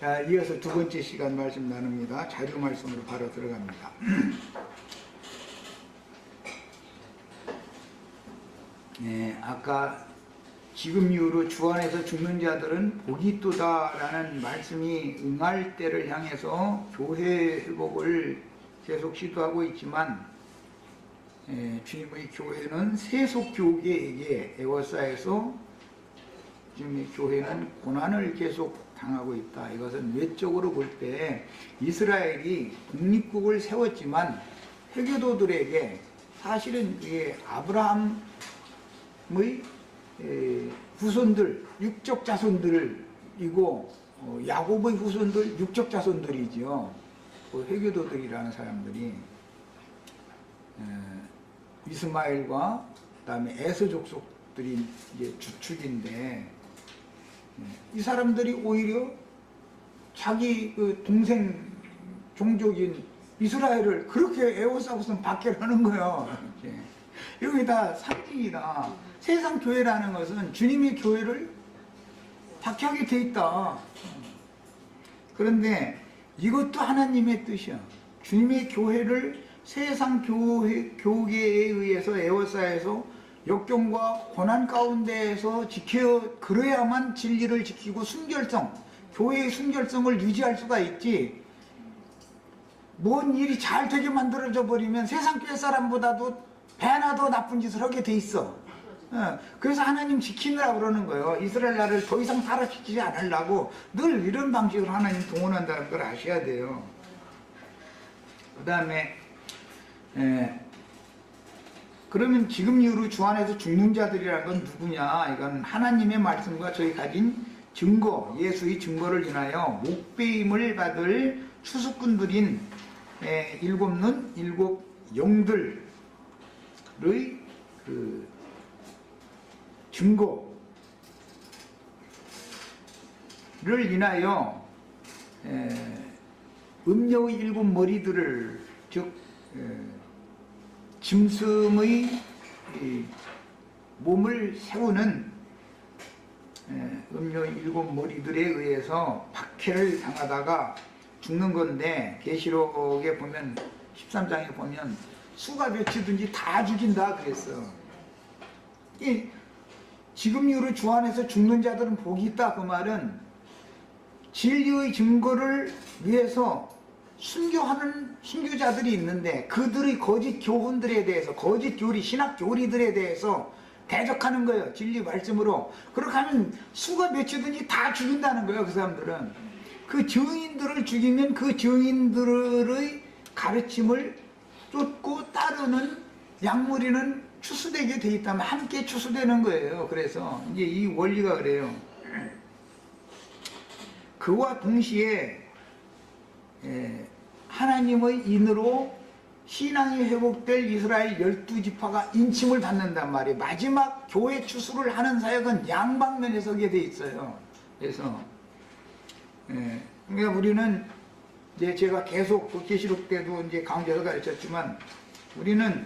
자, 이어서 두 번째 시간 말씀 나눕니다. 자료 말씀으로 바로 들어갑니다. 네, 아까 지금 이후로 주 안에서 죽는 자들은 복이 있도다라는 말씀이 응할 때를 향해서 교회 회복을 계속 시도하고 있지만, 주님의 교회는 세속 교계에게 에워싸여서 지금의 교회는 고난을 계속 당하고 있다. 이것은 외적으로 볼 때 이스라엘이 독립국을 세웠지만 회교도들에게 사실은 이게 아브라함의 후손들, 육적 자손들이고 야곱의 후손들, 육적 자손들이지요. 그 회교도들이라는 사람들이 이스마엘과 그다음에 에서 족속들이 이제 주축인데, 이 사람들이 오히려 자기 그 동생 종족인 이스라엘을 그렇게 에워싸고선 박해하는 거예요. 이게 다 상징이다. 세상 교회라는 것은 주님의 교회를 박해하게 돼 있다. 그런데 이것도 하나님의 뜻이야. 주님의 교회를 세상 교계에 의해서 에워싸여서 역경과 고난 가운데에서 그래야만 진리를 지키고 순결성, 교회의 순결성을 유지할 수가 있지. 뭔 일이 잘 되게 만들어져 버리면 세상 교회 사람보다도 배나 더 나쁜 짓을 하게 돼 있어. 그래서 하나님 지키느라 그러는 거예요. 이스라엘 나라를 더 이상 타락시키지 않으려고 늘 이런 방식으로 하나님 동원한다는 걸 아셔야 돼요. 그 다음에 그러면 지금 이후로 주 안에서 죽는 자들이라는 건 누구냐? 이건 하나님의 말씀과 저희 가진 증거, 예수의 증거를 인하여 목배임을 받을 추수꾼들인 일곱 눈, 일곱 영들의 그 증거를 인하여 음녀의 일곱 머리들을, 즉 짐승의 몸을 세우는 음녀의 일곱 머리들에 의해서 박해를 당하다가 죽는 건데, 계시록에 보면 13장에 보면 수가 몇이든지 다 죽인다 그랬어. 지금 이후로 주 안에서 죽는 자들은 복이 있다. 그 말은 진리의 증거를 위해서 순교하는 순교자들이 있는데 그들의 거짓 교훈들에 대해서, 거짓 교리, 신학 교리들에 대해서 대적하는 거예요. 진리 말씀으로. 그렇게 하면 수가 몇이든지 다 죽인다는 거예요. 그 사람들은. 그 증인들을 죽이면 그 증인들의 가르침을 쫓고 따르는 양무리는 추수되게 돼 있다면 함께 추수되는 거예요. 그래서 이제 이 원리가 그래요. 그와 동시에 하나님의 인으로 신앙이 회복될 이스라엘 12지파가 인침을 받는단 말이에요. 마지막 교회 추수를 하는 사역은 양방면에 서게 돼 있어요. 그래서 그러니까 우리는 이제 제가 계속 그 계시록 때도 이제 강조해서 가르쳤지만, 우리는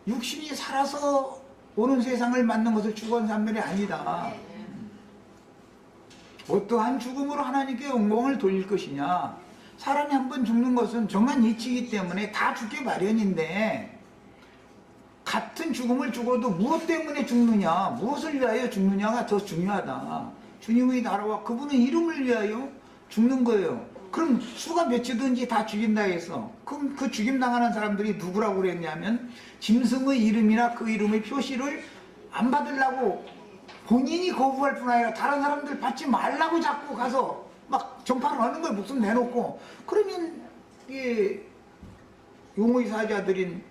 육신이 살아서 오는 세상을 맞는 것을 추구한 사람들이 아니다. 어떠한 죽음으로 하나님께 영광을 돌릴 것이냐. 사람이 한 번 죽는 것은 정한 이치이기 때문에 다 죽기 마련인데, 같은 죽음을 죽어도 무엇 때문에 죽느냐, 무엇을 위하여 죽느냐가 더 중요하다. 주님의 나라와 그분의 이름을 위하여 죽는 거예요. 그럼 수가 몇이든지 다 죽인다 해서, 그럼 그 죽임당하는 사람들이 누구라고 그랬냐면, 짐승의 이름이나 그 이름의 표시를 안 받으려고 본인이 거부할 뿐 아니라 다른 사람들 받지 말라고 자꾸 가서 막 전파를 하는 거예요. 목숨 내놓고. 그러면 용의 사자들인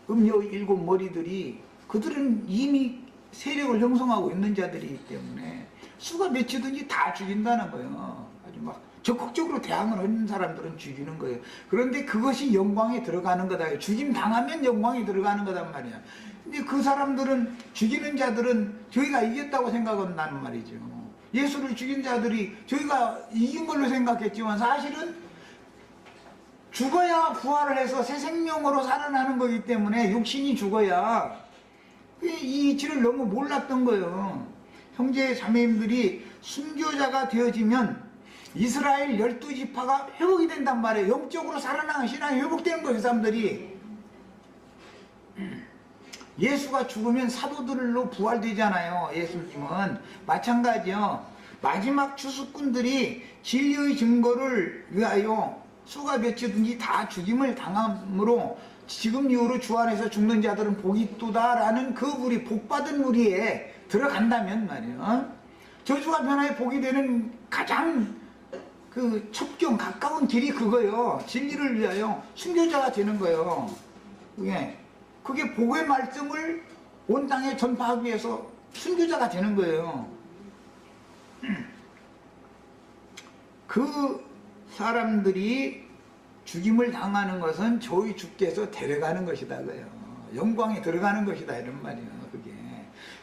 음녀의 일곱 머리들이, 그들은 이미 세력을 형성하고 있는 자들이기 때문에 수가 몇이든지 다 죽인다는 거예요. 아주 막 적극적으로 대항을 하는 사람들은 죽이는 거예요. 그런데 그것이 영광에 들어가는 거다. 죽임 당하면 영광에 들어가는 거단 말이야. 근데 그 사람들은, 죽이는 자들은 저희가 이겼다고 생각한다는 말이죠. 예수를 죽인 자들이 저희가 이긴 걸로 생각했지만 사실은 죽어야 부활을 해서 새 생명으로 살아나는 거기 때문에 육신이 죽어야 이 이치를 너무 몰랐던 거예요. 형제 자매님들이 순교자가 되어지면 이스라엘 12지파가 회복이 된단 말이에요. 영적으로 살아나는 신앙이 회복되는 거예요. 그 사람들이. 예수가 죽으면 사도들로 부활되잖아요. 예수님은 마찬가지요. 마지막 추수꾼들이 진리의 증거를 위하여 수가 몇이든지 다 죽임을 당함으로 지금 이후로 주 안에서 죽는 자들은 복이 있도다라는 그 무리, 복받은 무리에 들어간다면 말이에요. 저주가 변화에 복이 되는 가장 그 첩경 가까운 길이 그거예요. 진리를 위하여 순교자가 되는 거예요. 그게 복의 말씀을 온 땅에 전파하기 위해서 순교자가 되는 거예요. 그 사람들이 죽임을 당하는 것은 저희 주께서 데려가는 것이다 그래요. 영광에 들어가는 것이다 이런 말이에요. 그게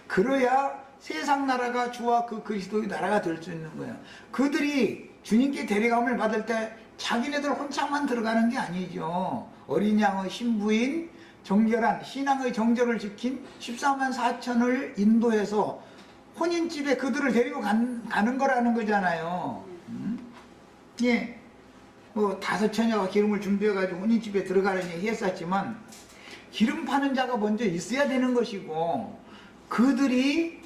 그래야 세상 나라가 주와 그 그리스도의 나라가 될 수 있는 거예요. 그들이 주님께 데려감을 받을 때 자기네들 혼자만 들어가는 게 아니죠. 어린 양의 신부인 정결한 신앙의 정절을 지킨 14만 4천을 인도해서 혼인집에 그들을 데리고 가는 거라는 거잖아요. 예, 뭐 5처녀가 기름을 준비해가지고 혼인집에 들어가는 얘기 했었지만 기름 파는 자가 먼저 있어야 되는 것이고 그들이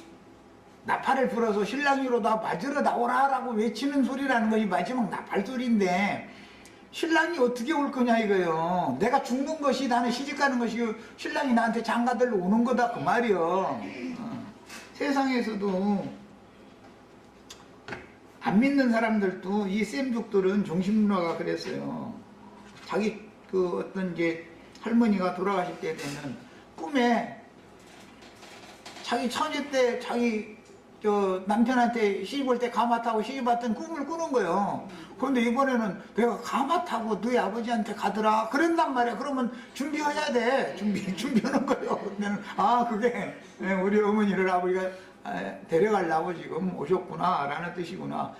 나팔을 불어서 신랑이로 다 맞으러 나오라 라고 외치는 소리라는 것이 마지막 나팔 소리인데 신랑이 어떻게 올 거냐 이거요. 내가 죽는 것이 나는 시집가는 것이고 신랑이 나한테 장가들로 오는 거다 그 말이요. 세상에서도 안 믿는 사람들도 이 쌤족들은 정신문화가 그랬어요. 자기 그 어떤 이제 할머니가 돌아가실 때 되면 꿈에 자기 처녀 때 자기 저 남편한테 시집 올 때 가마 타고 시집 왔던 꿈을 꾸는 거예요. 그런데 이번에는 내가 가마 타고 너희 아버지한테 가더라 그런단 말이야. 그러면 준비해야 돼. 준비하는 거예요. 그러면 그게 우리 어머니를 아버지가 데려가려고 지금 오셨구나 라는 뜻이구나.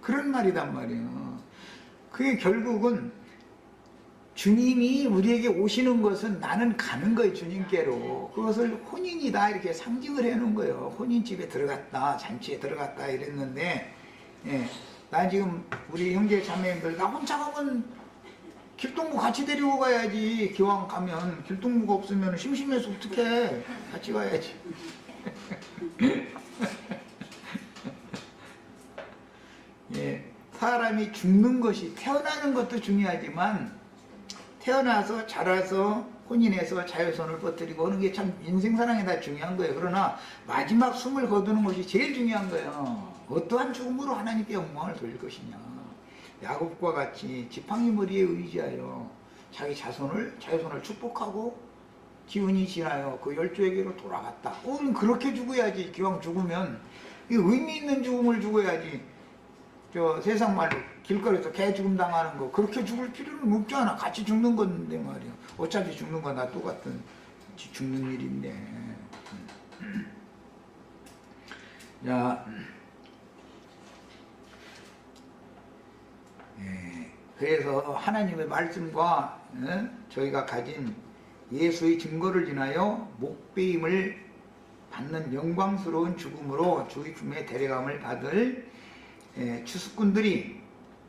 그런 말이단 말이에요. 그게 결국은 주님이 우리에게 오시는 것은 나는 가는 거예요. 주님께로. 그것을 혼인이다 이렇게 상징을 해놓은 거예요. 혼인집에 들어갔다 잔치에 들어갔다 이랬는데 나 지금 우리 형제 자매님들 나 혼자 가면 길동무 같이 데리고 가야지. 기왕 가면 길동무가 없으면 심심해서 어떡해. 같이 가야지. 사람이 죽는 것이 태어나는 것도 중요하지만 태어나서 자라서 혼인해서 자유선을 뻗뜨리고 하는 게 참 인생사랑에 다 중요한 거예요. 그러나 마지막 숨을 거두는 것이 제일 중요한 거예요. 어떠한 죽음으로 하나님께 영광을 돌릴 것이냐. 야곱과 같이 지팡이 머리에 의지하여 자기 자유선을 축복하고 기운이 지나요. 그 열조에게로 돌아갔다. 그렇게 죽어야지. 기왕 죽으면 의미 있는 죽음을 죽어야지. 저 세상 말로 길거리에서 개 죽음 당하는 거 그렇게 죽을 필요는 없잖아. 같이 죽는 건데 말이야. 어차피 죽는 건 다 똑같은 죽는 일인데. 자, 그래서 하나님의 말씀과 저희가 가진 예수의 증거를 인하여 목배임을 받는 영광스러운 죽음으로 주의 품에 데려감을 받을 추수꾼들이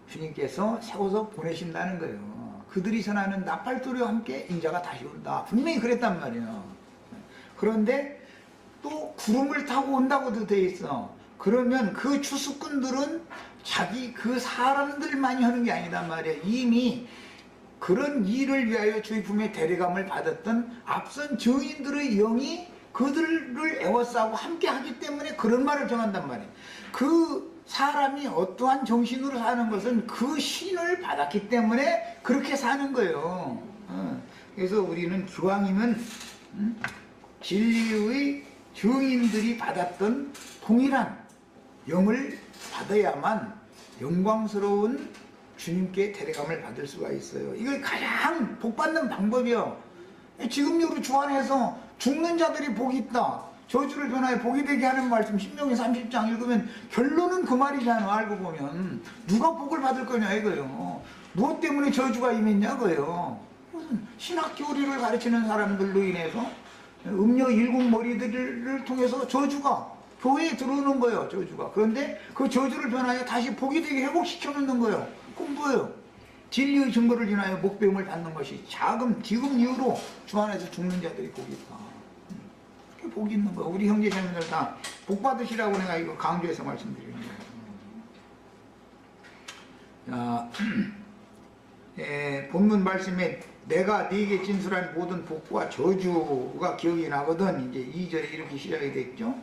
주님께서 세워서 보내신다는 거예요. 그들이 전하는 나팔소리와 함께 인자가 다시 온다. 분명히 그랬단 말이에요. 그런데 또 구름을 타고 온다고도 돼 있어. 그러면 그 추수꾼들은 자기 그 사람들만이 하는 게 아니단 말이에요. 이미 그런 일을 위하여 주의 품에 데려감을 받았던 앞선 증인들의 영이 그들을 애워싸고 함께 하기 때문에 그런 말을 정한단 말이에요. 그 사람이 어떠한 정신으로 사는 것은 그 신을 받았기 때문에 그렇게 사는 거예요. 그래서 우리는 기왕이면 진리의 증인들이 받았던 동일한 영을 받아야만 영광스러운 주님께 데려감을 받을 수가 있어요. 이걸 가장 복받는 방법이요. 지금 요로 주 안에서 죽는 자들이 복이 있다. 저주를 변화해 복이 되게 하는 말씀 신명기 30장 읽으면 결론은 그 말이잖아. 알고 보면 누가 복을 받을 거냐 이거요. 무엇 때문에 저주가 임했냐고요. 무슨 신학 교리를 가르치는 사람들로 인해서 음녀 일곱 머리들을 통해서 저주가 교회에 들어오는 거예요, 저주가. 그런데 그 저주를 변하여 다시 복이 되게 회복시켜 놓는 거예요. 그건 뭐예요? 진리의 증거를 인하여 목배움을 받는 것이 지금 이후로 주 안에서 죽는 자들이 복이 있다. 그게 복이 있는 거예요. 우리 형제 자매들 다 복 받으시라고 내가 이거 강조해서 말씀드리는 거예요. 자, 본문 말씀에 내가 네게 진술한 모든 복과 저주가 기억이 나거든. 이제 2절에 이렇게 시작이 됐죠.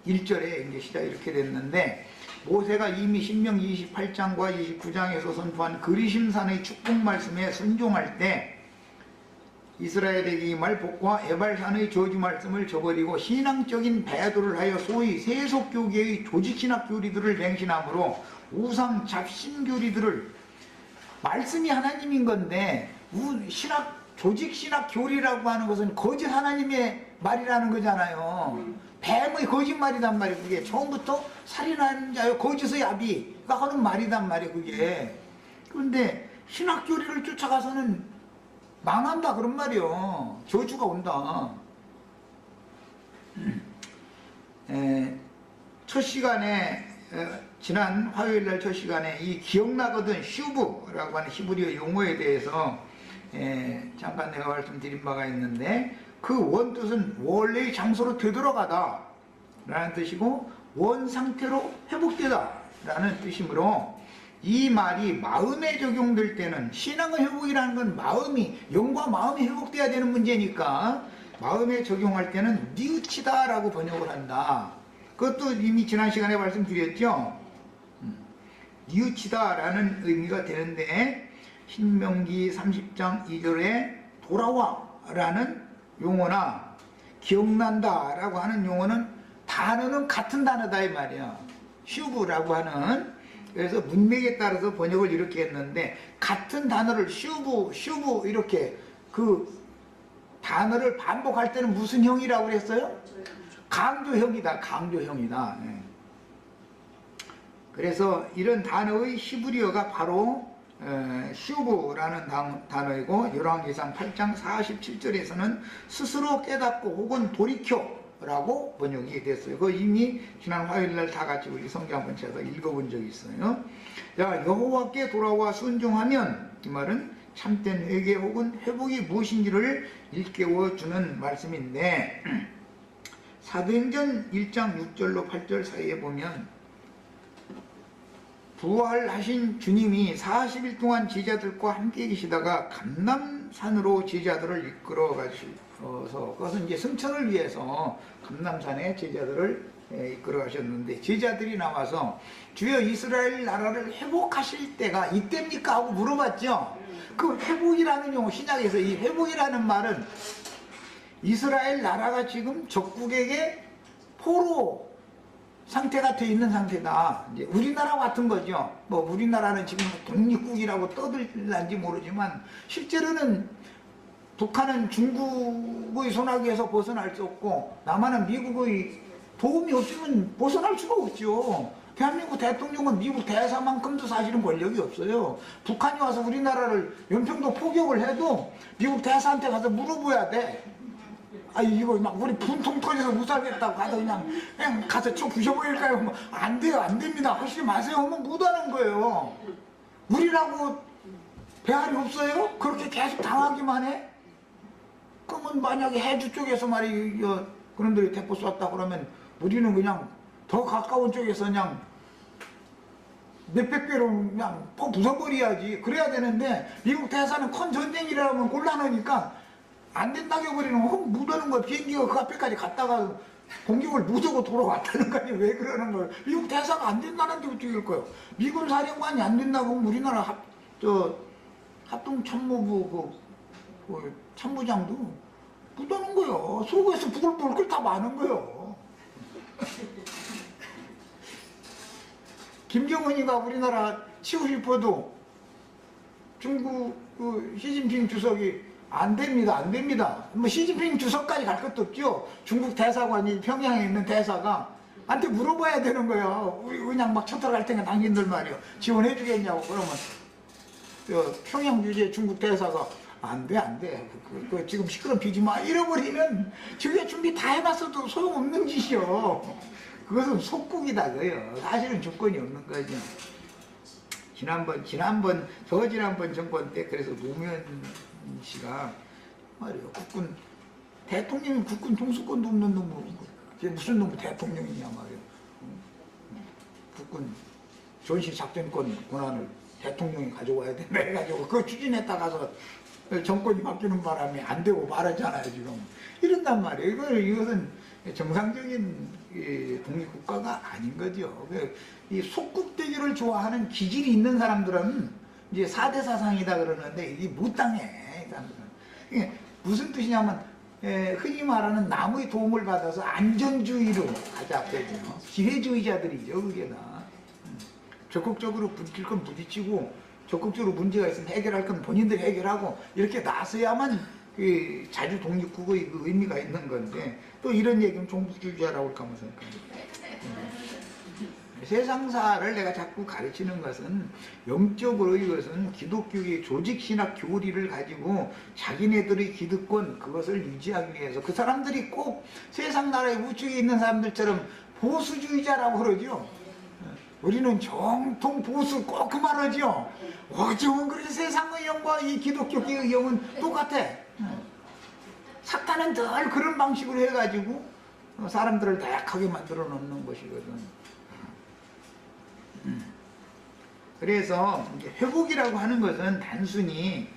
1절에 이제 시작이 이렇게 됐는데, 모세가 이미 신명기 28장과 29장에서 선포한 그리심산의 축복 말씀에 순종할 때 이스라엘에게 이 말 복과 에발산의 저주 말씀을 저버리고 신앙적인 배도를 하여 소위 세속교계의 조직신학 교리들을 맹신함으로 우상 잡신교리들을, 말씀이 하나님인 건데 조직신학 교리라고 하는 것은 거짓 하나님의 말이라는 거잖아요. 뱀의 거짓말이단 말이에요. 그게 처음부터 살인하는 자요 거짓의 아비가 하는 말이단 말이에요. 그게. 그런데 신학 교리를 쫓아가서는 망한다 그런 말이요. 저주가 온다. 첫 시간에 지난 화요일날 첫 시간에 이 기억나거든 슈브라고 하는 히브리어 용어에 대해서 잠깐 내가 말씀드린 바가 있는데, 그 원뜻은 원래의 장소로 되돌아가다 라는 뜻이고 원 상태로 회복되다 라는 뜻이므로, 이 말이 마음에 적용될 때는, 신앙의 회복이라는 건 영과 마음이 회복돼야 되는 문제니까 마음에 적용할 때는 뉘우치다 라고 번역을 한다. 그것도 이미 지난 시간에 말씀드렸죠. 뉘우치다 라는 의미가 되는데, 신명기 30장 2절에 돌아와 라는 용어나 기억난다 라고 하는 용어는 단어는 같은 단어다 이 말이야. 슈브라고 하는. 그래서 문맥에 따라서 번역을 이렇게 했는데, 같은 단어를 슈브 이렇게 그 단어를 반복할 때는 무슨 형이라고 그랬어요? 강조형이다. 네. 그래서 이런 단어의 히브리어가 바로 슈브라는 단어이고, 열왕기상 8장 47절에서는 스스로 깨닫고 혹은 돌이켜 라고 번역이 됐어요. 그거 이미 지난 화요일날 다 같이 우리 성경 한번 제가 읽어본 적이 있어요. 자, 여호와께 돌아와 순종하면, 이 말은 참된 회개 혹은 회복이 무엇인지를 일깨워주는 말씀인데, 사도행전 1장 6절로 8절 사이에 보면, 부활하신 주님이 40일 동안 제자들과 함께 계시다가 감람산으로 제자들을 이끌어 가셔서, 그것은 이제 승천을 위해서 감람산에 제자들을 이끌어 가셨는데, 제자들이 나와서 주여 이스라엘 나라를 회복하실 때가 이때입니까? 하고 물어봤죠. 그 회복이라는 용어, 신약에서 이 회복이라는 말은 이스라엘 나라가 지금 적국에게 포로 상태가 돼 있는 상태다. 이제 우리나라 같은 거죠. 뭐 우리나라는 지금 독립국이라고 떠들란지 모르지만, 실제로는 북한은 중국의 손아귀에서 벗어날 수 없고, 남한은 미국의 도움이 없으면 벗어날 수가 없죠. 대한민국 대통령은 미국 대사만큼도 사실은 권력이 없어요. 북한이 와서 우리나라를 연평도 포격을 해도 미국 대사한테 가서 물어봐야 돼. 이거 막 우리 분통 터져서 못 살겠다고 가서 그냥 가서 쳐 부셔버릴까요? 뭐 안 돼요, 안 됩니다. 하시지 마세요. 하면 못 하는 거예요. 우리라고 배알이 없어요? 그렇게 계속 당하기만 해? 그러면 만약에 해주 쪽에서 말이야, 그놈들이 대포 쐈다 그러면 우리는 그냥 더 가까운 쪽에서 그냥 몇백 배로 그냥 부숴버려야지. 그래야 되는데, 미국 대사는 큰 전쟁이라면 곤란하니까 안 된다고 해버리는 거, 못 하는 거야. 비행기가 그 앞에까지 갔다가 공격을 못 하고 돌아왔다는 거 아니에요. 왜 그러는 거예요? 미국 대사가 안 된다는데 어떻게 할 거예요? 미군 사령관이 안 된다고 하면 우리나라 합동참모부 그 참모장도 못 하는 거예요. 속에서 부글부글 끓다 마는 거예요. 김정은이가 우리나라 치고 싶어도 중국 그 시진핑 주석이 안 됩니다. 뭐 시진핑 주석까지 갈 것도 없죠. 중국 대사관이 평양에 있는 대사가 한테 물어봐야 되는 거예요. 우리 그냥 막 쳐들어갈 테니까 당신들 말이요, 지원해 주겠냐고. 그러면 평양 주재 중국 대사가 안 돼. 지금 시끄럼 피지 마. 잃어버리면 저게 준비 다 해봤어도 소용없는 짓이요. 그것은 속국이다 그요. 사실은 주권이 없는 거죠. 지난번 정권 때 그래서 노무현 씨가 말이에요. 대통령이 국군 통수권도 없는 놈으로 그게 무슨 놈의 대통령이냐 말이에요. 국군 전시작전권 권한을 대통령이 가져와야 된다 해가지고 그거 추진했다 가서 정권이 바뀌는 바람에 안 되고 말하잖아요 지금. 이런단 말이에요. 이것은 정상적인 독립국가가 아닌 거죠. 이 속국되기를 좋아하는 기질이 있는 사람들은 이제 4대 사상이다 그러는데 이게 못당해. 이 사람들은. 이게 무슨 뜻이냐면 흔히 말하는 남의 도움을 받아서 안전주의로 가자. 기회주의자들이죠 그게 다. 적극적으로 부딪힐 건 부딪히고 적극적으로 문제가 있으면 해결할 건 본인들이 해결하고 이렇게 나서야만 자주 독립국의 그 의미가 있는 건데 또 이런 얘기는 종북주의자라고 할까 하면 세상사를 내가 자꾸 가르치는 것은 영적으로 이것은 기독교의 조직신학 교리를 가지고 자기네들의 기득권 그것을 유지하기 위해서 그 사람들이 꼭 세상 나라의 우측에 있는 사람들처럼 보수주의자라고 그러죠. 우리는 정통 보수 꼭 그 말하죠. 어쩌면 그래 세상의 영과 이 기독교의 영은 똑같아. 사탄은 늘 그런 방식으로 해가지고 사람들을 다약하게 만들어 놓는 것이거든. 그래서 회복이라고 하는 것은 단순히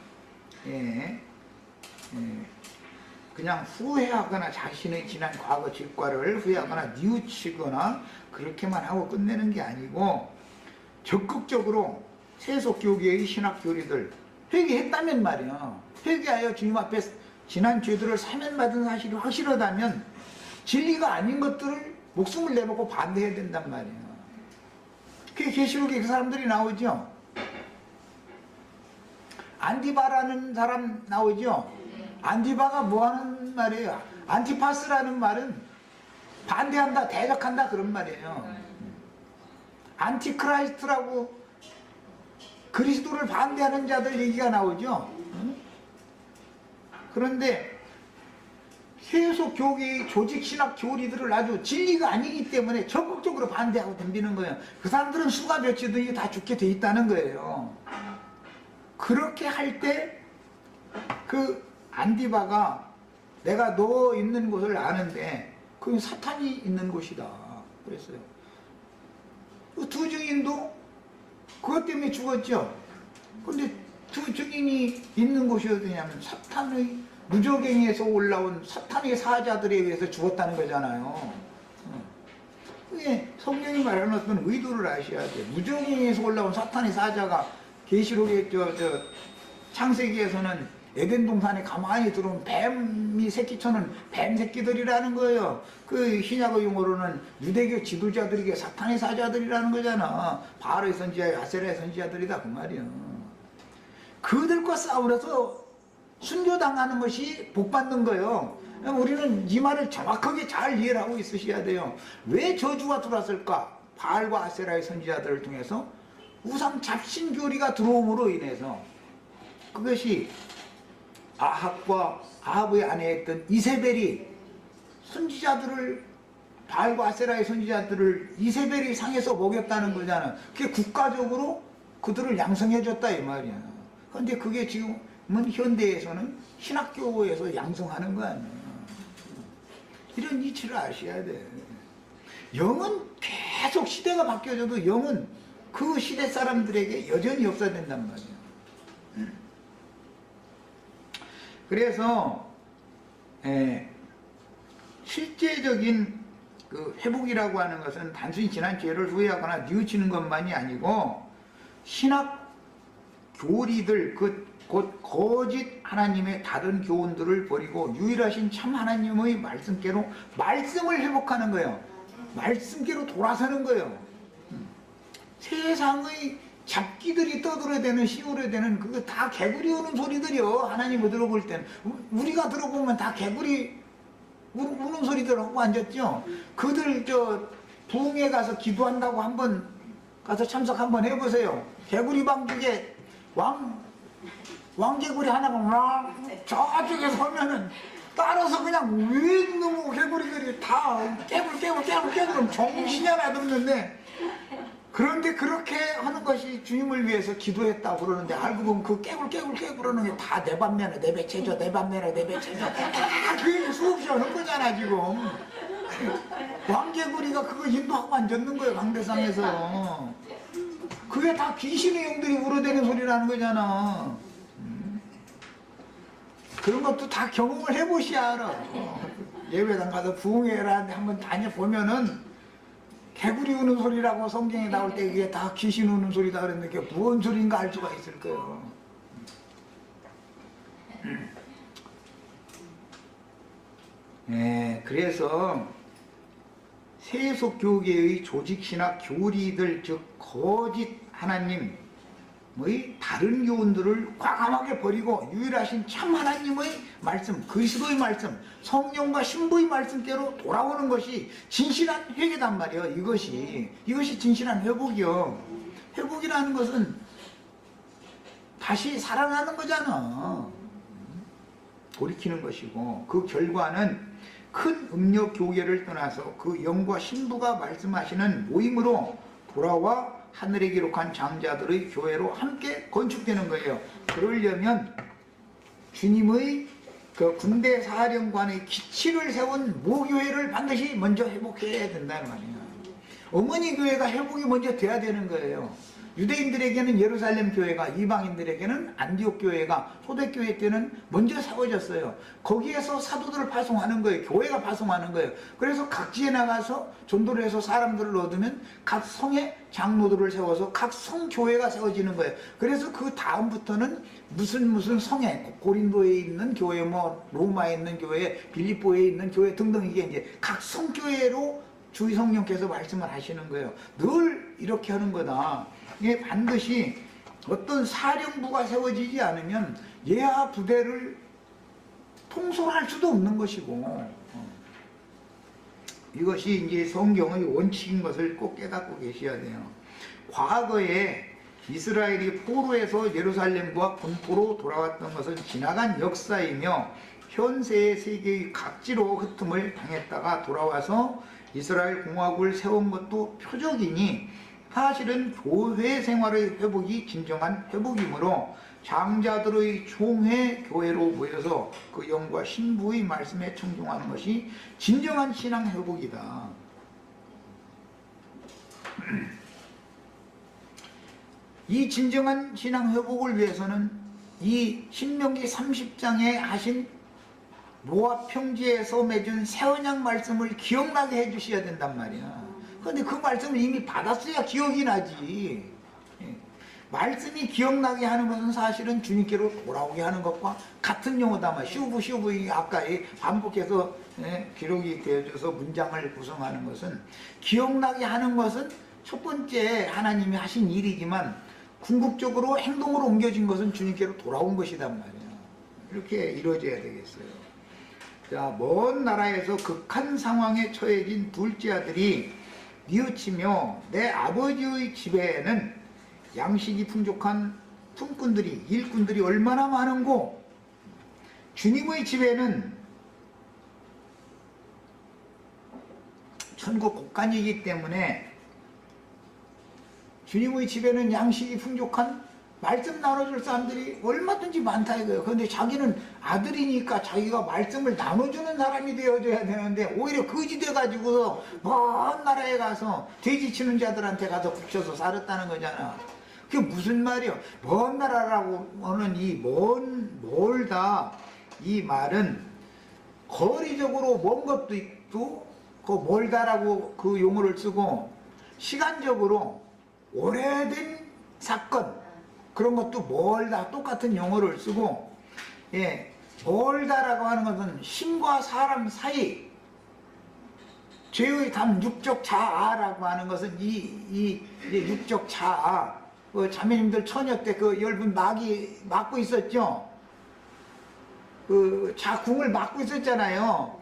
그냥 후회하거나 자신의 지난 과거 질과를 후회하거나 뉘우치거나 그렇게만 하고 끝내는 게 아니고 적극적으로 세속교계의 신학교리들 회개했다면 말이야. 회개하여 주님 앞에 지난 죄들을 사면받은 사실이 확실하다면 진리가 아닌 것들을 목숨을 내놓고 반대해야 된단 말이야. 그게 계시록에 그 사람들이 나오죠. 안디바라는 사람 나오죠. 안디바가 뭐 하는 말이에요? 안티파스라는 말은 반대한다, 대적한다 그런 말이에요. 안티크라이스트라고 그리스도를 반대하는 자들 얘기가 나오죠. 그런데 세속 교계의 조직 신학 교리들을 아주 진리가 아니기 때문에 적극적으로 반대하고 덤비는 거예요. 그 사람들은 수가 몇이든지 다 죽게 돼 있다는 거예요. 그렇게 할 때 그 안디바가 내가 너 있는 곳을 아는데 그건 사탄이 있는 곳이다 그랬어요. 그 두 증인도 그것 때문에 죽었죠. 근데 두 증인이 있는 곳이 어디냐면 사탄의 무저갱에서 올라온 사탄의 사자들에 의해서 죽었다는 거잖아요. 그게 성경이 말하는 어떤 의도를 아셔야 돼요. 무저갱에서 올라온 사탄의 사자가 계시록의 창세기에서는 에덴 동산에 가만히 들어온 뱀이 새끼쳐는 뱀 새끼들이라는 거예요. 그 신약의 용어로는 유대교 지도자들에게 사탄의 사자들이라는 거잖아. 바알의 선지자, 아세라의 선지자들이다 그 말이야. 그들과 싸우려서 순교당하는 것이 복받는 거예요. 우리는 이 말을 정확하게 잘 이해를 하고 있으셔야 돼요. 왜 저주가 들어왔을까? 바알과 아세라의 선지자들을 통해서 우상 잡신교리가 들어옴으로 인해서 그것이 아합과 아합의 아내였던 이세벨이 선지자들을 바알과 아세라의 선지자들을 이세벨이 상해서 먹였다는 거잖아. 그게 국가적으로 그들을 양성해줬다 이 말이야. 그런데 그게 지금은 현대에서는 신학교에서 양성하는 거 아니야. 이런 이치를 아셔야 돼. 영은 계속 시대가 바뀌어져도 영은 그 시대 사람들에게 여전히 없어야 된단 말이야. 그래서 실제적인 그 회복이라고 하는 것은 단순히 지난 죄를 후회하거나 뉘우치는 것만이 아니고 신학 교리들 곧 거짓 하나님의 다른 교훈들을 버리고 유일하신 참 하나님의 말씀께로 말씀을 회복하는 거예요. 말씀께로 돌아서는 거예요. 세상의 잡기들이 떠들어대는 씌우려대는 그거 다 개구리 우는 소리들이요. 하나님을 들어볼 때는 우리가 들어보면 다 개구리 우는 소리들 하고 앉았죠. 그들 부흥회 가서 기도한다고 한번 가서 참석 한번 해보세요. 개구리 방죽에 왕개구리 하나가 막 저쪽에 서면은 따라서 그냥 왜 너무 개구리들이 다 깨불 정신이 하나 없는데, 그런데 그렇게 하는 것이 주님을 위해서 기도했다고 그러는데, 알고 보면 그 깨불 하는 게 다 내 반면에 내배쳐줘, 내 반면에 내배쳐줘, 다 그게 수없이 하는 거잖아 지금. 왕개구리가 그거 인도하고 앉았는 거예요, 강대상에서. 그게 다 귀신의 영들이 울어대는 소리라는 거잖아. 그런 것도 다 경험을 해보셔야 알아. 예배당 가서 부흥회라는데 한번 다녀보면은 개구리 우는 소리라고 성경에 나올 때 그게 다 귀신 우는 소리다 그랬는데 그게 무슨 소리인가 알 수가 있을 거예요. 네, 그래서 세속교계의 조직신학 교리들, 즉 거짓 하나님의 다른 교훈들을 과감하게 버리고 유일하신 참 하나님의 말씀, 그리스도의 말씀, 성령과 신부의 말씀대로 돌아오는 것이 진실한 회개단 말이에요. 이것이 진실한 회복이요. 회복이라는 것은 다시 살아나는 거잖아. 돌이키는 것이고, 그 결과는 큰 음력 교계를 떠나서 그 영과 신부가 말씀하시는 모임으로 돌아와 하늘에 기록한 장자들의 교회로 함께 건축되는 거예요. 그러려면 주님의 그 군대 사령관의 기치를 세운 모교회를 반드시 먼저 회복해야 된다는 말이에요. 어머니 교회가 회복이 먼저 돼야 되는 거예요. 유대인들에게는 예루살렘 교회가, 이방인들에게는 안디옥 교회가 초대교회 때는 먼저 세워졌어요. 거기에서 사도들을 파송하는 거예요. 교회가 파송하는 거예요. 그래서 각지에 나가서 전도를 해서 사람들을 얻으면 각 성에 장로들을 세워서 각 성교회가 세워지는 거예요. 그래서 그 다음부터는 무슨 성에, 고린도에 있는 교회, 뭐 로마에 있는 교회, 빌립보에 있는 교회 등등, 이게 이제 각 성교회로 주의 성령께서 말씀을 하시는 거예요. 늘 이렇게 하는 거다. 이게 반드시 어떤 사령부가 세워지지 않으면 예하 부대를 통솔할 수도 없는 것이고, 이것이 이제 성경의 원칙인 것을 꼭 깨닫고 계셔야 돼요. 과거에 이스라엘이 포로에서 예루살렘과 본토로 돌아왔던 것은 지나간 역사이며 현세의 세계의 각지로 흩음을 당했다가 돌아와서 이스라엘 공화국을 세운 것도 표적이니, 사실은 교회 생활의 회복이 진정한 회복이므로 장자들의 총회 교회로 모여서 그 영과 신부의 말씀에 청종하는 것이 진정한 신앙 회복이다. 이 진정한 신앙 회복을 위해서는 이 신명기 30장에 하신 모압 평지에서 맺은 새 언약 말씀을 기억나게 해주셔야 된단 말이야. 그런데 그 말씀을 이미 받았어야 기억이 나지. 말씀이 기억나게 하는 것은 사실은 주님께로 돌아오게 하는 것과 같은 용어다. 슈브 아까 반복해서 기록이 되어져서 문장을 구성하는 것은, 기억나게 하는 것은 첫 번째 하나님이 하신 일이지만 궁극적으로 행동으로 옮겨진 것은 주님께로 돌아온 것이단 말이야. 이렇게 이루어져야 되겠어요. 자, 먼 나라에서 극한 상황에 처해진 둘째 아들이 뉘우치며 내 아버지의 집에는 양식이 풍족한 품꾼들이, 일꾼들이 얼마나 많은고, 주님의 집에는 천국 곳간이기 때문에 주님의 집에는 양식이 풍족한 말씀 나눠줄 사람들이 얼마든지 많다 이거예요. 그런데 자기는 아들이니까 자기가 말씀을 나눠주는 사람이 되어줘야 되는데 오히려 거지 돼가지고서 먼 나라에 가서 돼지 치는 자들한테 가서 붙여서 살았다는 거잖아. 그게 무슨 말이야? 먼 나라라고 하는 이 멀다, 이 말은 거리적으로 먼 것도 있고, 그 멀다라고 그 용어를 쓰고, 시간적으로 오래된 사건, 그런 것도 멀다, 똑같은 용어를 쓰고, 멀다라고 하는 것은 신과 사람 사이, 죄의 담 육적 자아라고 하는 것은 이 육적 자아, 그 자매님들 처녀 때 그 엷은 막이 막고 있었죠. 그 자궁을 막고 있었잖아요.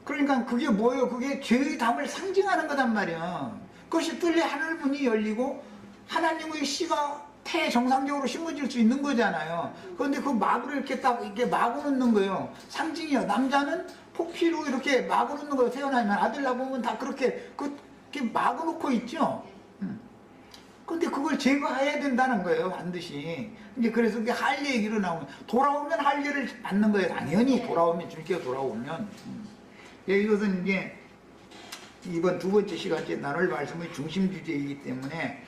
그러니까 그게 뭐예요? 그게 죄의 담을 상징하는 거단 말이야. 그것이 뚫려 하늘 문이 열리고 하나님의 씨가 정상적으로 심어질 수 있는 거잖아요. 그런데 그 막을 이렇게 딱 이렇게 마구 놓는 거예요. 상징이요. 남자는 포피로 이렇게 마구 놓는 거예요. 태어나면 아들 낳으면 다 그렇게 마구 놓고 있죠. 근데 그걸 제거해야 된다는 거예요, 반드시. 이제 그래서 그게 할례 얘기로 나오면, 돌아오면 할례를 받는 거예요. 당연히 돌아오면, 주님께서 돌아오면. 예, 이것은 이제 이번 두 번째 시간째 나눌 말씀의 중심 주제이기 때문에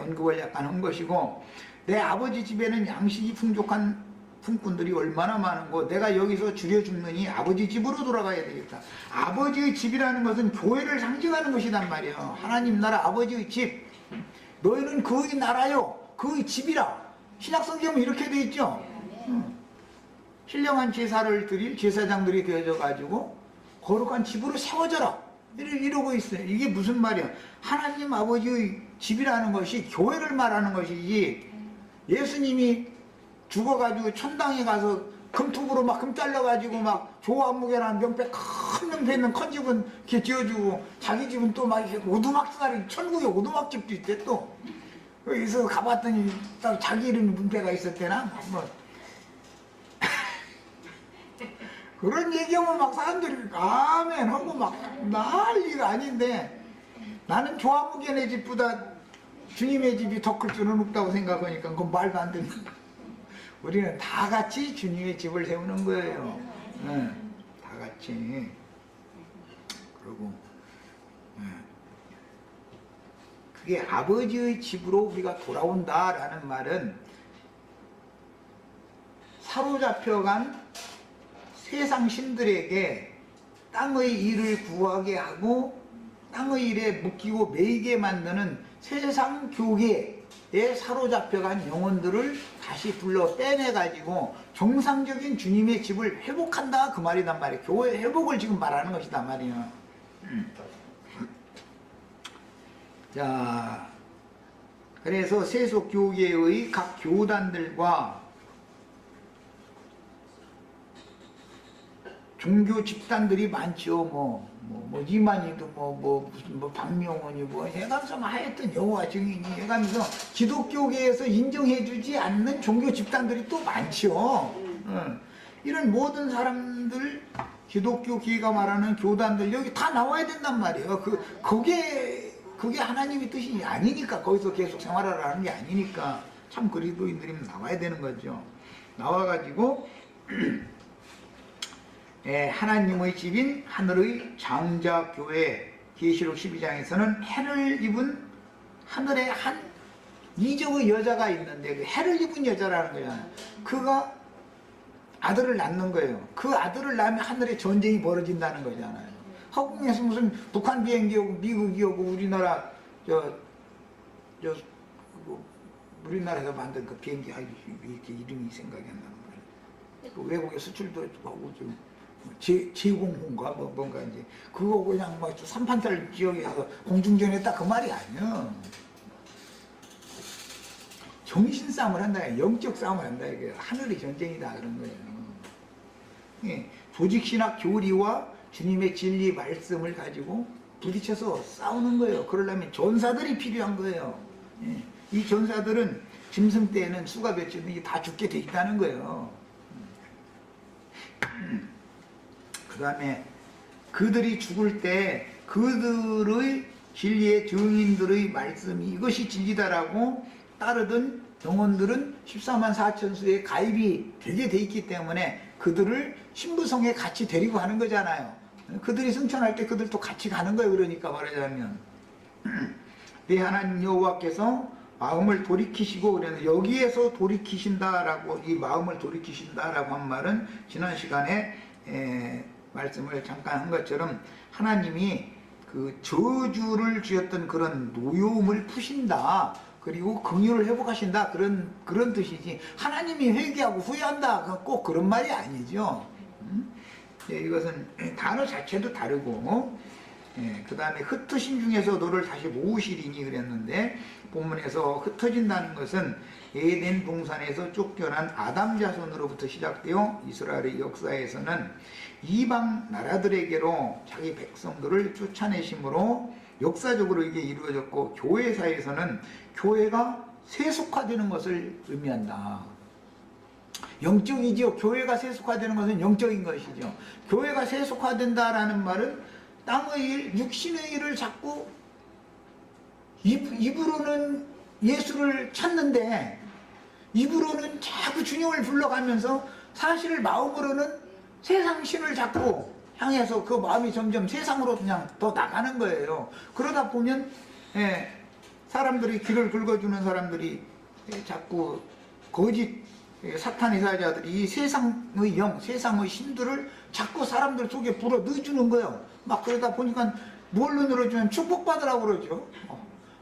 언급을 약간 한 것이고, 내 아버지 집에는 양식이 풍족한 품꾼들이 얼마나 많은고, 내가 여기서 줄여 죽느니 아버지 집으로 돌아가야 되겠다. 아버지의 집이라는 것은 교회를 상징하는 것이란 말이에요. 하나님 나라 아버지의 집. 너희는 그의 나라요, 그의 집이라. 신약성경은 이렇게 되어 있죠. 신령한 제사를 드릴 제사장들이 되어져 가지고 거룩한 집으로 세워져라, 이러고 있어요. 이게 무슨 말이야? 하나님 아버지의 집이라는 것이 교회를 말하는 것이지, 예수님이 죽어가지고 천당에 가서 금톱으로 막 금 잘라가지고 막 조화무게라는 명패, 큰 명패 있는 큰 집은 이렇게 지어주고, 자기 집은 또 막 이렇게 오두막살이, 천국에 오두막집도 있대. 또 거기서 가봤더니 딱 자기 이름 문패가 있었대나 뭐. 그런 얘기하면 막 사람들이 아멘 하고 막 난리가 아닌데, 나는 조화무게네 집보다 주님의 집이 더 클 줄은 없다고 생각하니까 그건 말도 안 됩니다. 우리는 다 같이 주님의 집을 세우는 거예요. 네, 다 같이. 그리고 그게 아버지의 집으로 우리가 돌아온다라는 말은, 사로잡혀간 세상 신들에게 땅의 일을 구하게 하고 땅의 일에 묶이고 매이게 만드는 세상 교계에 사로잡혀간 영혼들을 다시 불러 빼내가지고 정상적인 주님의 집을 회복한다, 그 말이단 말이에요. 교회 회복을 지금 말하는 것이단 말이에요. 자, 그래서 세속 교계의 각 교단들과 종교 집단들이 많죠. 이만희도 무슨 박명원이 해가면서 하여튼 여호와 증인이 해가면서 기독교계에서 인정해주지 않는 종교 집단들이 또 많죠. 이런 모든 사람들, 기독교계가 말하는 교단들 여기 다 나와야 된단 말이에요. 그게 하나님의 뜻이 아니니까, 거기서 계속 생활하라는 게 아니니까 참 그리스도인들이 나와야 되는 거죠. 나와가지고 하나님의 집인 하늘의 장자교회, 계시록 12장에서는 해를 입은 하늘의 한 이적의 여자가 있는데, 그 해를 입은 여자라는 거잖아요. 그가 아들을 낳는 거예요. 그 아들을 낳으면 하늘에 전쟁이 벌어진다는 거잖아요. 허공에서 무슨 북한 비행기 오고 미국이 오고 우리나라 우리나라에서 만든 그 비행기, 왜 이렇게 이름이 생각이 안 나는 거예요. 그 외국에 수출도 하고 좀 제공호인가 뭔가 이제 그거 그냥 막 삼판달 지역에서 공중전에 딱 그 말이 아니야. 정신 싸움을 한다, 영적 싸움을 한다, 이게 하늘의 전쟁이다 그런 거예요. 예, 조직신학 교리와 주님의 진리 말씀을 가지고 부딪혀서 싸우는 거예요. 그러려면 전사들이 필요한 거예요. 예, 이 전사들은 짐승 때에는 수가 몇이든지 다 죽게 돼 있다는 거예요. 그 다음에 그들이 죽을 때 그들의 진리의 증인들의 말씀이 이것이 진리다라고 따르던 영혼들은 14만 4천 수의 가입이 되게 돼 있기 때문에 그들을 신부성에 같이 데리고 가는 거잖아요. 그들이 승천할 때 그들도 같이 가는 거예요. 그러니까 말하자면 내 하나님 여호와께서 마음을 돌이키시고, 그래서 여기에서 돌이키신다라고, 이 마음을 돌이키신다라고 한 말은 지난 시간에 말씀을 잠깐 한 것처럼 하나님이 그 저주를 주었던 그런 노여움을 푸신다, 그리고 긍휼을 회복하신다, 그런 뜻이지, 하나님이 회개하고 후회한다, 꼭 그런 말이 아니죠. 이것은 단어 자체도 다르고, 그 다음에 흩으신 중에서 너를 다시 모으시리니 그랬는데, 본문에서 흩어진다는 것은 에덴 동산에서 쫓겨난 아담 자손으로부터 시작되어 이스라엘의 역사에서는 이방 나라들에게로 자기 백성들을 쫓아내심으로 역사적으로 이게 이루어졌고, 교회사에서는 교회가 세속화되는 것을 의미한다. 영적이지요. 교회가 세속화되는 것은 영적인 것이죠. 교회가 세속화된다라는 말은 땅의 일, 육신의 일을 자꾸 입으로는 예수를 찾는데 입으로는 자꾸 주님을 불러가면서 사실 마음으로는 세상 신을 자꾸 향해서 그 마음이 점점 세상으로 그냥 더 나가는 거예요. 그러다 보면 사람들이 길을 긁어주는 사람들이 자꾸 거짓 사탄의 사자들이 이 세상의 영, 세상의 신들을 자꾸 사람들 속에 불어 넣어주는 거예요. 막 그러다 보니까 뭘로 늘어주면 축복받으라고 그러죠.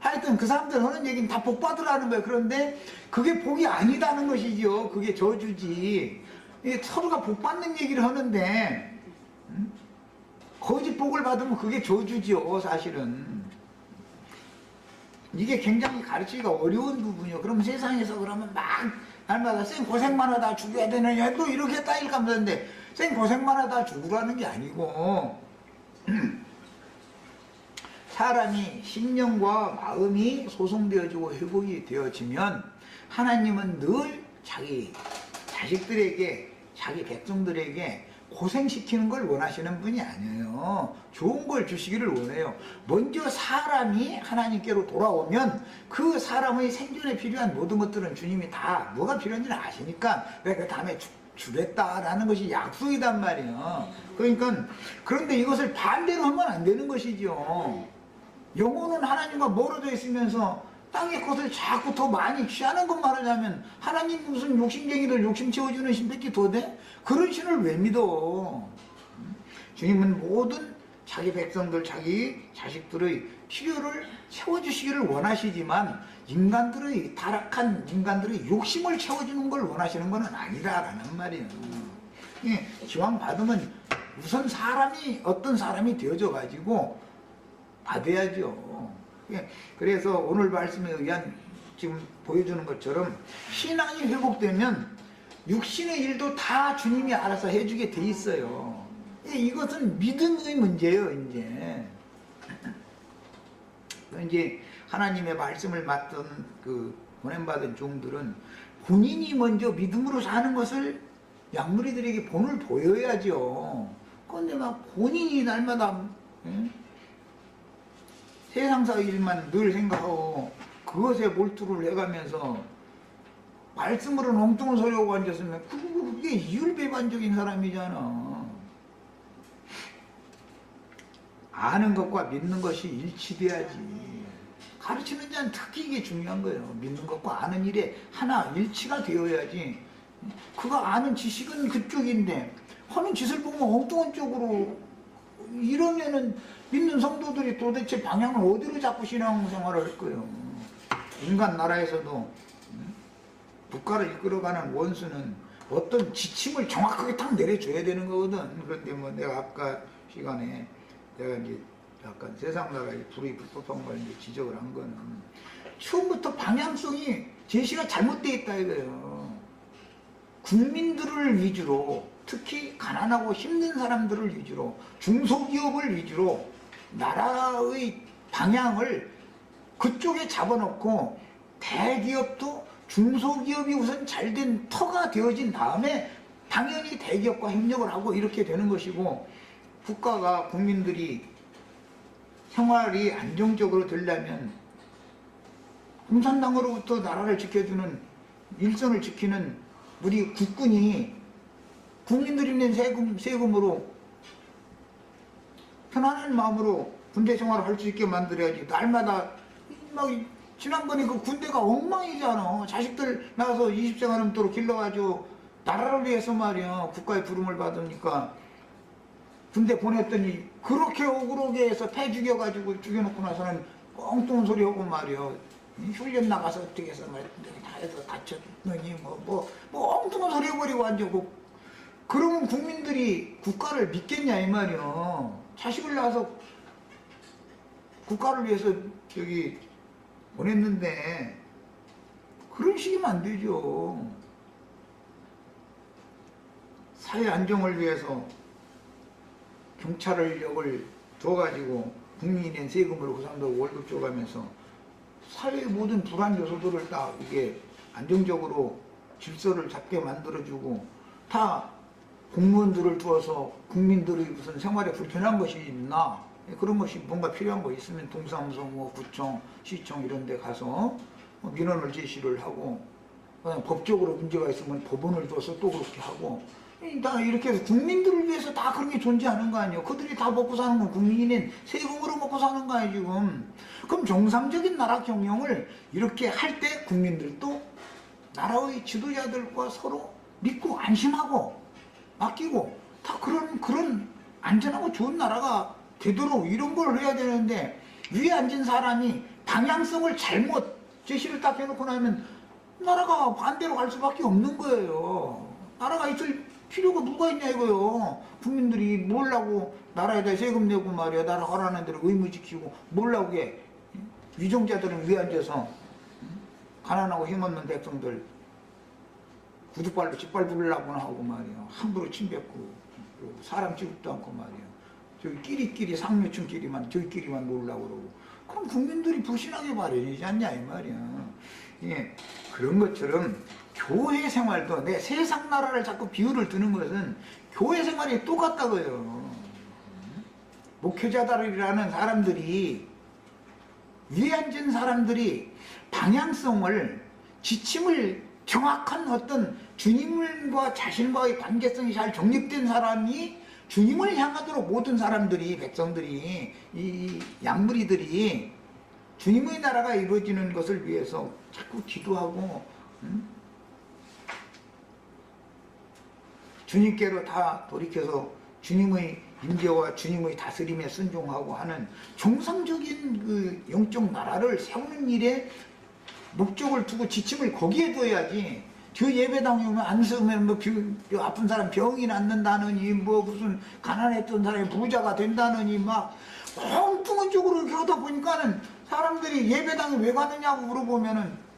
하여튼 그 사람들 하는 얘기는 다 복 받으라는 거예요. 그런데 그게 복이 아니다는 것이죠. 그게 저주지. 서로가 복 받는 얘기를 하는데 거짓 복을 받으면 그게 저주지요. 사실은 이게 굉장히 가르치기가 어려운 부분이요. 그럼 세상에서 그러면 막 날마다 쌩 고생만 하다 죽여야 되느냐 또 이렇게 따질 감사인데 쌩 고생만 하다 죽으라는 게 아니고 사람이 심령과 마음이 소송되어지고 회복이 되어지면 하나님은 늘 자기 자식들에게 자기 백성들에게 고생시키는 걸 원하시는 분이 아니에요. 좋은 걸 주시기를 원해요. 먼저 사람이 하나님께로 돌아오면 그 사람의 생존에 필요한 모든 것들은 주님이 다 뭐가 필요한지는 아시니까 그 다음에 주겠다라는 것이 약속이단 말이에요. 그러니까 그런데 이것을 반대로 하면 안 되는 것이죠. 영혼은 하나님과 멀어져 있으면서 땅의 것을 자꾸 더 많이 취하는 것만 하자면 하나님 무슨 욕심쟁이들 욕심 채워주는 신밖에 더 돼? 그런 신을 왜 믿어? 주님은 모든 자기 백성들, 자기 자식들의 필요를 채워주시기를 원하시지만 인간들의 타락한 인간들의 욕심을 채워주는 걸 원하시는 것은 아니다라는 말이에요. 기왕 받으면 우선 사람이 어떤 사람이 되어져 가지고 받아야죠. 그래서 오늘 말씀에 의한 지금 보여주는 것처럼 신앙이 회복되면 육신의 일도 다 주님이 알아서 해주게 돼 있어요. 이것은 믿음의 문제예요. 이제 하나님의 말씀을 맡던 그 보냄받은 종들은 본인이 먼저 믿음으로 사는 것을 양무리들에게 본을 보여야죠. 그런데 막 본인이 날마다 세상사 일만 늘 생각하고 그것에 몰두를 해가면서 말씀으로는 엉뚱한 소리하고 앉았으면 그게 이율배반적인 사람이잖아. 아는 것과 믿는 것이 일치돼야지. 가르치는 자는 특히 이게 중요한 거예요. 믿는 것과 아는 일에 하나 일치가 되어야지. 그가 아는 지식은 그쪽인데 하는 짓을 보면 엉뚱한 쪽으로 이러면은 믿는 성도들이 도대체 방향을 어디로 잡고 신앙생활을 할 거예요. 인간 나라에서도 국가를 이끌어가는 원수는 어떤 지침을 정확하게 딱 내려줘야 되는 거거든. 그런데 뭐 내가 아까 시간에 내가 이제 약간 세상 나라의 불의 불법한 걸 이제 지적을 한 거는 처음부터 방향성이 제시가 잘못되어 있다 이거예요. 국민들을 위주로 특히 가난하고 힘든 사람들을 위주로 중소기업을 위주로 나라의 방향을 그쪽에 잡아놓고 대기업도 중소기업이 우선 잘된 터가 되어진 다음에 당연히 대기업과 협력을 하고 이렇게 되는 것이고 국가가 국민들이 생활이 안정적으로 되려면共産당으로부터 나라를 지켜주는 일선을 지키는 우리 국군이 국민들이 낸 세금으로 편안한 마음으로 군대 생활을 할 수 있게 만들어야지. 날마다 막 지난번에 그 군대가 엉망이잖아. 자식들 나가서 20생활하도록 길러가지고 나라를 위해서 말이야 국가의 부름을 받으니까 군대 보냈더니 그렇게 억울하게 해서 패 죽여가지고 죽여놓고 나서는 엉뚱한 소리 하고 말이야 훈련 나가서 어떻게 해서 말이야 다 해서 다쳤느니 뭐 엉뚱한 소리 해버리고 앉아고 그러면 국민들이 국가를 믿겠냐 이 말이야. 자식을 낳아서 국가를 위해서 저기 보냈는데 그런 식이면 안 되죠. 사회 안정을 위해서 경찰력을 줘가지고 국민이 낸 세금으로 그 사람들 월급 줘가면서 사회의 모든 불안 요소들을 다 이게 안정적으로 질서를 잡게 만들어주고, 다 공무원들을 두어서 국민들이 무슨 생활에 불편한 것이 있나, 그런 것이 뭔가 필요한 거 있으면 동사무소, 뭐 구청, 시청 이런 데 가서 민원을 제시를 하고, 그냥 법적으로 문제가 있으면 법원을 둬서 또 그렇게 하고, 다 이렇게 해서 국민들을 위해서 다 그런 게 존재하는 거 아니에요. 그들이 다 먹고 사는 건 국민인 세금으로 먹고 사는 거야 지금. 그럼 정상적인 나라 경영을 이렇게 할 때 국민들도 나라의 지도자들과 서로 믿고 안심하고 맡기고 다 그런 안전하고 좋은 나라가 되도록 이런 걸 해야 되는데, 위에 앉은 사람이 방향성을 잘못 제시를 딱 해놓고 나면 나라가 반대로 갈 수밖에 없는 거예요. 나라가 있을 필요가 뭐가 있냐 이거요. 국민들이 뭘라고 나라에다 세금 내고 말이야, 나라 하라는 대로 의무 지키고 뭘라고 해. 위정자들은 위에 앉아서 가난하고 힘없는 백성들 구두발로 짓밟으려고나 하고 말이야, 함부로 침뱉고 사람 취급도 않고 말이야, 저기 끼리끼리 상류층끼리만 저희끼리만 놀라고 그러고, 그럼 국민들이 불신하게 마련이지 않냐 이 말이야. 예, 그런 것처럼 교회 생활도, 내 세상 나라를 자꾸 비유를 드는 것은 교회 생활이 똑같다고요. 목회자들이라는 사람들이, 위에 앉은 사람들이 방향성을, 지침을, 정확한 어떤 주님과 자신과의 관계성이 잘 정립된 사람이 주님을 향하도록 모든 사람들이, 백성들이, 이 양무리들이 주님의 나라가 이루어지는 것을 위해서 자꾸 기도하고, 주님께로 다 돌이켜서 주님의 임재와 주님의 다스림에 순종하고 하는 정상적인 그 영적 나라를 세우는 일에 목적을 두고 지침을 거기에 둬야지. 저 예배당에 오면 안 쓰면 뭐 아픈 사람 병이 낫는다느니, 뭐 무슨 가난했던 사람이 부자가 된다느니 막 엉뚱한 쪽으로 이렇게 하다 보니까는 사람들이 예배당에 왜 가느냐고 물어보면은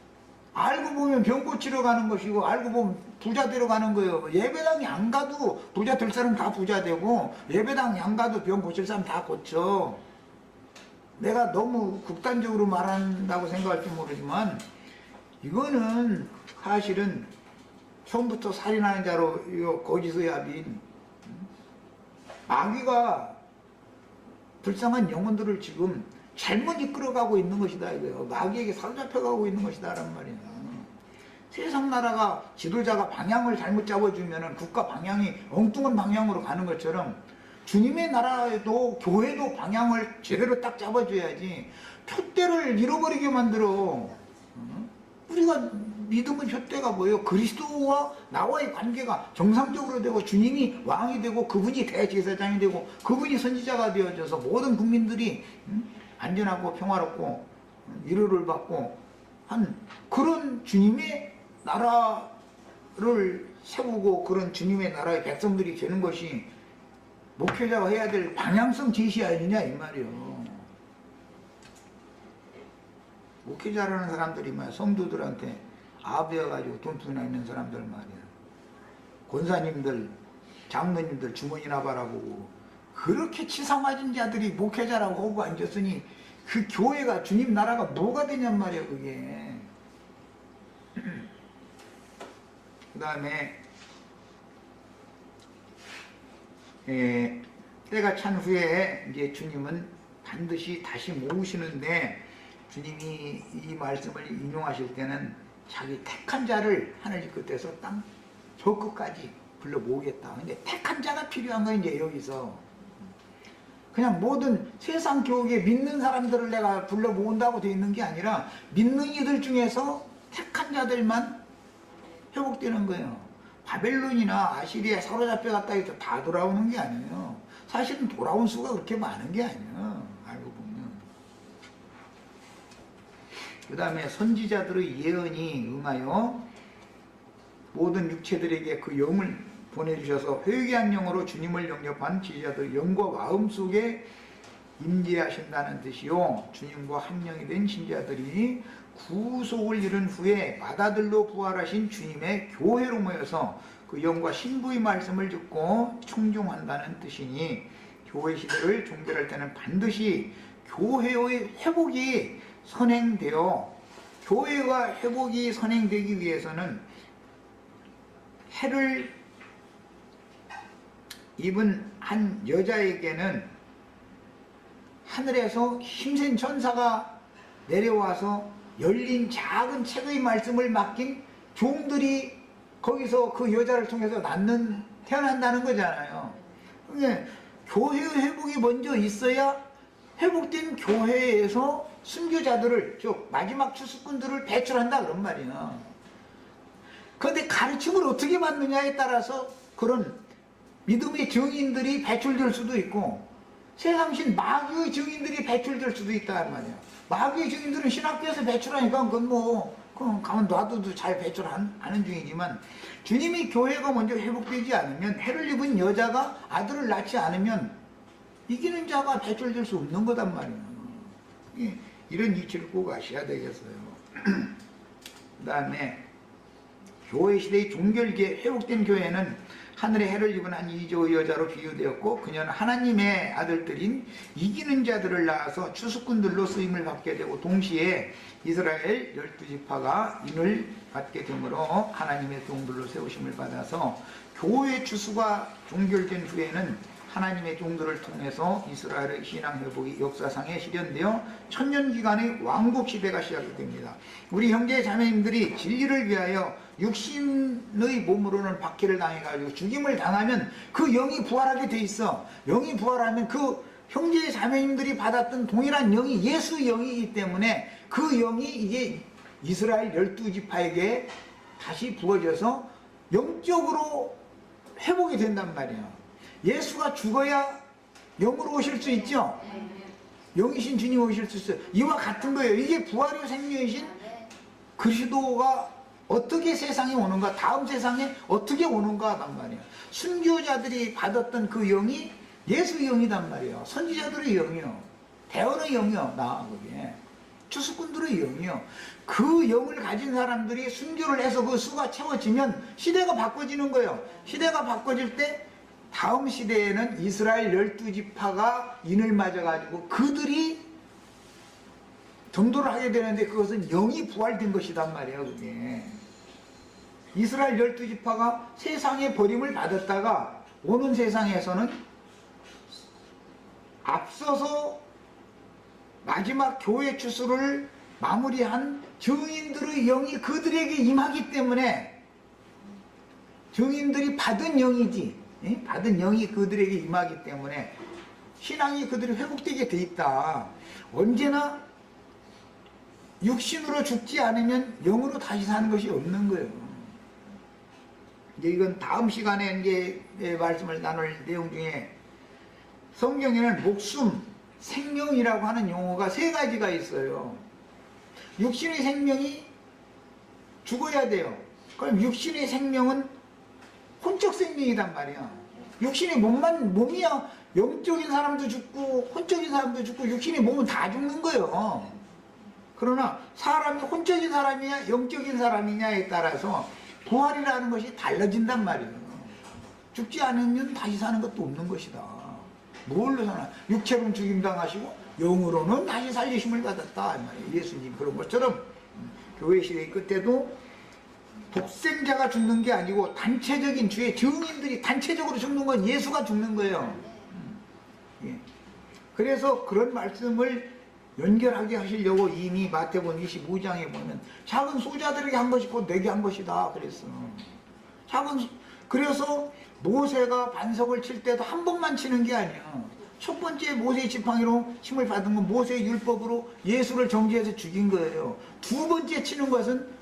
알고 보면 병 고치러 가는 것이고 알고 보면 부자 되러 가는 거예요. 예배당에 안 가도 부자 될 사람 다 부자 되고, 예배당에 안 가도 병 고칠 사람 다 고쳐. 내가 너무 극단적으로 말한다고 생각할지 모르지만 이거는 사실은 처음부터 살인하는 자로 거짓의 아비인 마귀가 불쌍한 영혼들을 지금 잘못 이끌어가고 있는 것이다 이거예요. 마귀에게 사로잡혀가고 있는 것이다 라는 말이야. 세상 나라가 지도자가 방향을 잘못 잡아주면 국가 방향이 엉뚱한 방향으로 가는 것처럼 주님의 나라에도 교회도 방향을 제대로 딱 잡아줘야지. 표대를 잃어버리게 만들어. 우리가 믿음의 표대가 뭐예요? 그리스도와 나와의 관계가 정상적으로 되고 주님이 왕이 되고 그분이 대제사장이 되고 그분이 선지자가 되어져서 모든 국민들이 안전하고 평화롭고 위로를 받고 한 그런 주님의 나라를 세우고 그런 주님의 나라의 백성들이 되는 것이 목회자가 해야 될 방향성 제시 아니냐 이 말이요. 목회자라는 사람들이 막 성도들한테 아베어가지고 돈투나 있는 사람들 말이야. 권사님들, 장로님들 주머니나 바라보고 그렇게 치사맞은 자들이 목회자라고 하고 앉았으니 그 교회가 주님 나라가 뭐가 되냔 말이야 그게. 그 다음에 때가 찬 후에 이제 주님은 반드시 다시 모으시는데, 주님이 이 말씀을 인용하실 때는 자기 택한 자를 하늘집 끝에서 땅 저 끝까지 불러 모으겠다. 근데 택한 자가 필요한 건 이제 여기서 그냥 모든 세상 교육에 믿는 사람들을 내가 불러 모은다고 되어 있는 게 아니라 믿는 이들 중에서 택한 자들만 회복되는 거예요. 바벨론이나 아시리아에 사로잡혀 갔다 해서 다 돌아오는 게 아니에요. 사실은 돌아온 수가 그렇게 많은 게 아니에요. 알고 보면. 그 다음에 선지자들의 예언이 응하여 모든 육체들에게 그 영을 보내주셔서 회개한 영으로 주님을 영접한 지지자들 영과 마음 속에 임재하신다는 뜻이요. 주님과 한 영이 된 신자들이 구속을 이룬 후에 바다들로 부활하신 주님의 교회로 모여서 그 영과 신부의 말씀을 듣고 청종한다는 뜻이니, 교회 시대를 종결할 때는 반드시 교회의 회복이 선행되어 교회가 회복이 선행되기 위해서는 해를 입은 한 여자에게는 하늘에서 힘센 천사가 내려와서 열린 작은 책의 말씀을 맡긴 종들이 거기서 그 여자를 통해서 태어난다는 거잖아요. 그러니까 교회의 회복이 먼저 있어야 회복된 교회에서 순교자들을, 즉 마지막 추수꾼들을 배출한다 그런 말이야. 그런데 가르침을 어떻게 받느냐에 따라서 그런 믿음의 증인들이 배출될 수도 있고 세상신 마귀의 증인들이 배출될 수도 있단 말이야. 마귀의 증인들은 신학교에서 배출하니까 그건 가만 놔둬도 잘 배출하는 중이지만 주님이 교회가 먼저 회복되지 않으면 해를 입은 여자가 아들을 낳지 않으면 이기는 자가 배출될 수 없는 거단 말이에요. 이런 이치를 꼭 아셔야 되겠어요. 그 다음에 교회 시대의 종결기에 회복된 교회는 하늘의 해를 입은 한 이조의 여자로 비유되었고 그녀는 하나님의 아들들인 이기는 자들을 낳아서 추수꾼들로 쓰임을 받게 되고 동시에 이스라엘 12지파가 인을 받게 되므로 하나님의 종들로 세우심을 받아서 교회 추수가 종결된 후에는 하나님의 종들을 통해서 이스라엘의 신앙 회복이 역사상에 실현되어 천년기간의 왕국시대가 시작이 됩니다. 우리 형제 자매님들이 진리를 위하여 육신의 몸으로는 박해를 당해가지고 죽임을 당하면 그 영이 부활하게 돼 있어. 영이 부활하면 그 형제 자매님들이 받았던 동일한 영이 예수의 영이기 때문에 그 영이 이제 이스라엘 12지파에게 다시 부어져서 영적으로 회복이 된단 말이에요. 예수가 죽어야 영으로 오실 수 있죠. 영이신 주님 오실 수 있어요. 이와 같은 거예요. 이게 부활의 생명이신 그리스도가 어떻게 세상에 오는가, 다음 세상에 어떻게 오는가 하단 말이에요. 순교자들이 받았던 그 영이 예수의 영이단 말이에요. 선지자들의 영이요, 대언의 영이요, 그게 추수꾼들의 영이요. 그 영을 가진 사람들이 순교를 해서 그 수가 채워지면 시대가 바꿔지는 거예요. 시대가 바꿔질 때 다음 시대에는 이스라엘 12지파가 인을 맞아가지고 그들이 전도를 하게 되는데 그것은 영이 부활된 것이단 말이에요. 그게 이스라엘 12지파가 세상에 버림을 받았다가 오는 세상에서는 앞서서 마지막 교회 추수를 마무리한 증인들의 영이 그들에게 임하기 때문에 증인들이 받은 영이지, 받은 영이 그들에게 임하기 때문에 신앙이 그들이 회복되게 돼 있다. 언제나 육신으로 죽지 않으면 영으로 다시 사는 것이 없는 거예요. 이제 이건 다음 시간에 이제 말씀을 나눌 내용 중에 성경에는 목숨, 생명이라고 하는 용어가 세 가지가 있어요. 육신의 생명이 죽어야 돼요. 그럼 육신의 생명은 혼적 생명이란 말이야. 육신의 몸이야. 영적인 사람도 죽고 혼적인 사람도 죽고 육신의 몸은 다 죽는 거예요. 그러나 사람이 혼적인 사람이냐 영적인 사람이냐에 따라서 부활이라는 것이 달라진단 말이에요. 죽지 않으면 다시 사는 것도 없는 것이다. 뭘로 사나? 육체로는 죽임당하시고 영으로는 다시 살리심을 받았다. 예수님 그런 것처럼 교회 시대의 끝에도 독생자가 죽는 게 아니고 단체적인 주의 증인들이 단체적으로 죽는 건 예수가 죽는 거예요. 그래서 그런 말씀을 연결하게 하시려고 이미 마태복음 25장에 보면 작은 소자들에게 한 것이 곧 내게 한 것이다 그랬어. 그래서 모세가 반석을 칠 때도 한 번만 치는 게 아니야. 첫 번째 모세의 지팡이로 힘을 받은 건 모세의 율법으로 예수를 정죄해서 죽인 거예요. 두 번째 치는 것은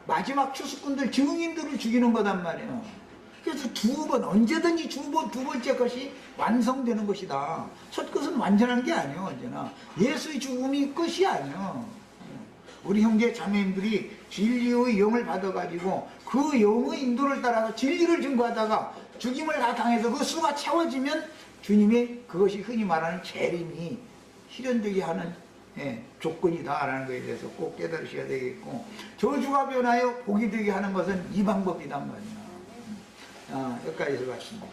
마지막 추수꾼들 증인들을 죽이는 거단 말이에요. 그래서 두 번 언제든지 두 번째 것이 완성되는 것이다. 첫 것은 완전한 게 아니에요. 언제나 예수의 죽음이 끝이 아니에요. 우리 형제 자매님들이 진리의 영을 받아가지고 그 영의 인도를 따라서 진리를 증거하다가 죽임을 다 당해서 그 수가 채워지면 주님의 그것이 흔히 말하는 재림이 실현되게 하는 조건이다라는 것에 대해서 꼭 깨달으셔야 되겠고, 저주가 변하여 복이 되게 하는 것은 이 방법이란 말이야. 여기까지 해봤습니다.